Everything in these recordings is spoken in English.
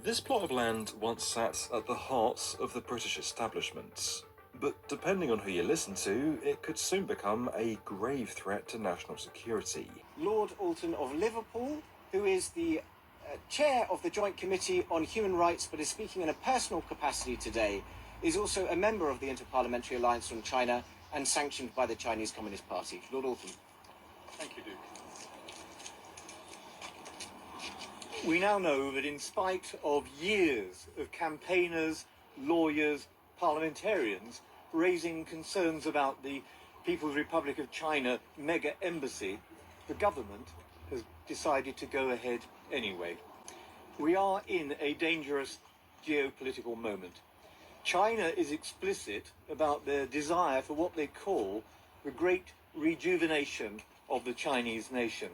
This plot of land once sat at the heart of the British establishment, but depending on who you listen to, it could soon become a grave threat to national security. Lord Alton of Liverpool, who is the chair of the Joint Committee on Human Rights but is speaking in a personal capacity today, is also a member of the Inter-Parliamentary Alliance on China and sanctioned by the Chinese Communist Party. Lord Alton. Thank you, Duke. We now know that in spite of years of campaigners, lawyers, parliamentarians raising concerns about the People's Republic of China mega embassy, the government has decided to go ahead anyway. We are in a dangerous geopolitical moment. China is explicit about their desire for what they call the great rejuvenation of the Chinese nation.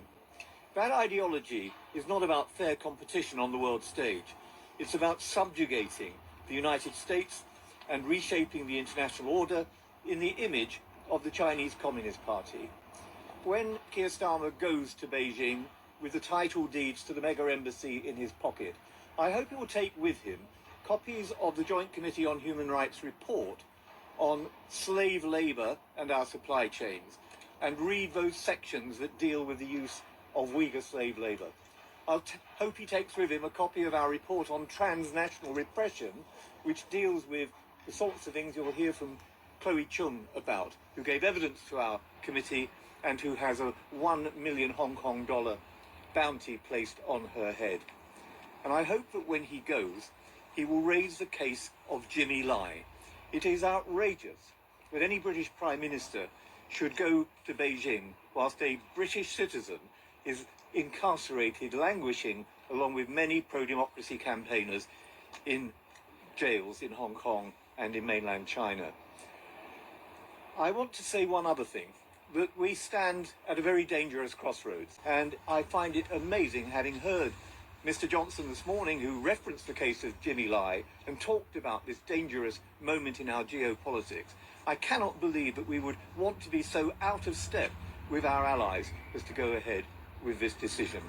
That ideology is not about fair competition on the world stage. It's about subjugating the United States and reshaping the international order in the image of the Chinese Communist Party. When Keir Starmer goes to Beijing with the title deeds to the mega embassy in his pocket, I hope he will take with him copies of the Joint Committee on Human Rights report on slave labour and our supply chains, and read those sections that deal with the use of Uyghur slave labour. I'll hope he takes with him a copy of our report on transnational repression, which deals with the sorts of things you'll hear from Chloe Chung about, who gave evidence to our committee and who has a 1 million Hong Kong dollar bounty placed on her head. And I hope that when he goes, he will raise the case of Jimmy Lai. It is outrageous that any British Prime Minister should go to Beijing whilst a British citizen is incarcerated, languishing, along with many pro-democracy campaigners in jails in Hong Kong and in mainland China. I want to say one other thing, that we stand at a very dangerous crossroads, and I find it amazing, having heard Mr. Johnson this morning, who referenced the case of Jimmy Lai and talked about this dangerous moment in our geopolitics. I cannot believe that we would want to be so out of step with our allies as to go ahead with this decision.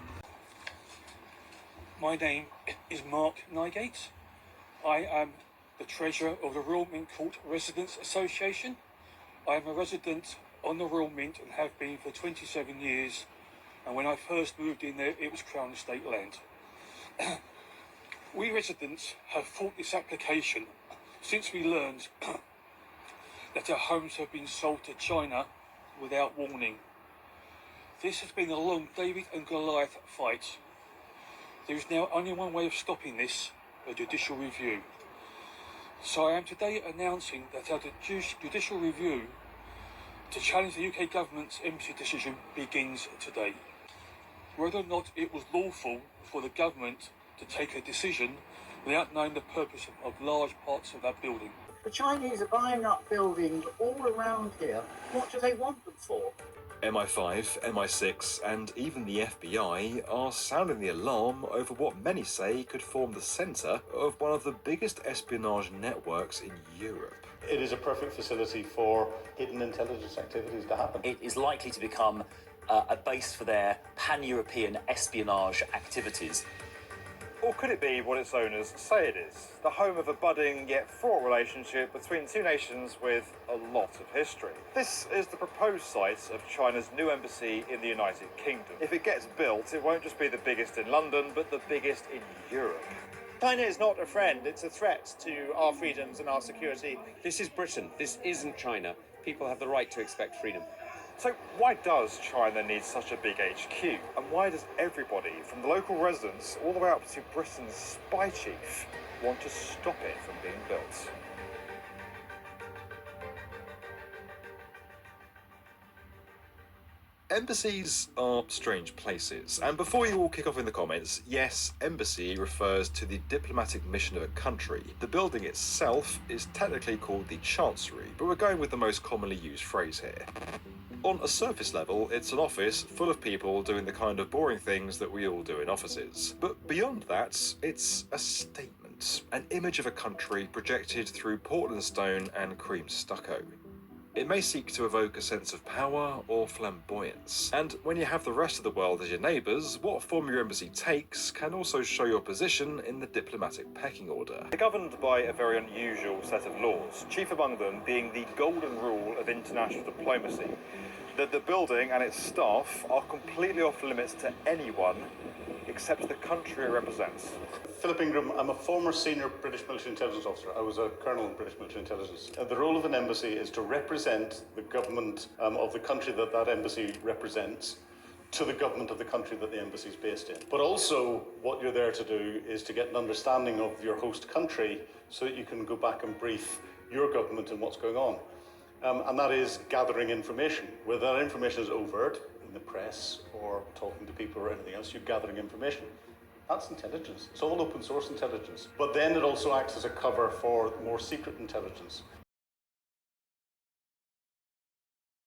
My name is Mark Nygate. I am the Treasurer of the Royal Mint Court Residents Association. I am a resident on the Royal Mint and have been for 27 years, and when I first moved in there it was Crown Estate land. We residents have fought this application since we learned that our homes have been sold to China without warning. This has been a long David and Goliath fight. There is now only one way of stopping this, a judicial review. So I am today announcing that our judicial review to challenge the UK government's embassy decision begins today. Whether or not it was lawful for the government to take a decision without knowing the purpose of large parts of our building. The Chinese are buying up buildings all around here. What do they want them for? MI5, MI6 and even the FBI are sounding the alarm over what many say could form the centre of one of the biggest espionage networks in Europe. It is a perfect facility for hidden intelligence activities to happen. It is likely to become a base for their pan-European espionage activities. Or could it be what its owners say it is? The home of a budding yet fraught relationship between two nations with a lot of history. This is the proposed site of China's new embassy in the United Kingdom. If it gets built, it won't just be the biggest in London, but the biggest in Europe. China is not a friend, it's a threat to our freedoms and our security. This is Britain, this isn't China. People have the right to expect freedom. So why does China need such a big HQ? And why does everybody, from the local residents all the way up to Britain's spy chief, want to stop it from being built? Embassies are strange places, and before you all kick off in the comments, yes, embassy refers to the diplomatic mission of a country. The building itself is technically called the Chancery, but we're going with the most commonly used phrase here. On a surface level, it's an office full of people doing the kind of boring things that we all do in offices. But beyond that, it's a statement, an image of a country projected through Portland stone and cream stucco. It may seek to evoke a sense of power or flamboyance. And when you have the rest of the world as your neighbours, what form your embassy takes can also show your position in the diplomatic pecking order. They're governed by a very unusual set of laws, chief among them being the golden rule of international diplomacy. That the building and its staff are completely off limits to anyone except the country it represents. Philip Ingram, I'm a former senior British military intelligence officer. I was a colonel in British military intelligence. The role of an embassy is to represent the government of the country that that embassy represents to the government of the country that the embassy is based in. But also, what you're there to do is to get an understanding of your host country so that you can go back and brief your government on what's going on. And that is gathering information. Whether that information is overt in the press or talking to people or anything else, you're gathering information. That's intelligence. It's all open source intelligence. But then it also acts as a cover for more secret intelligence.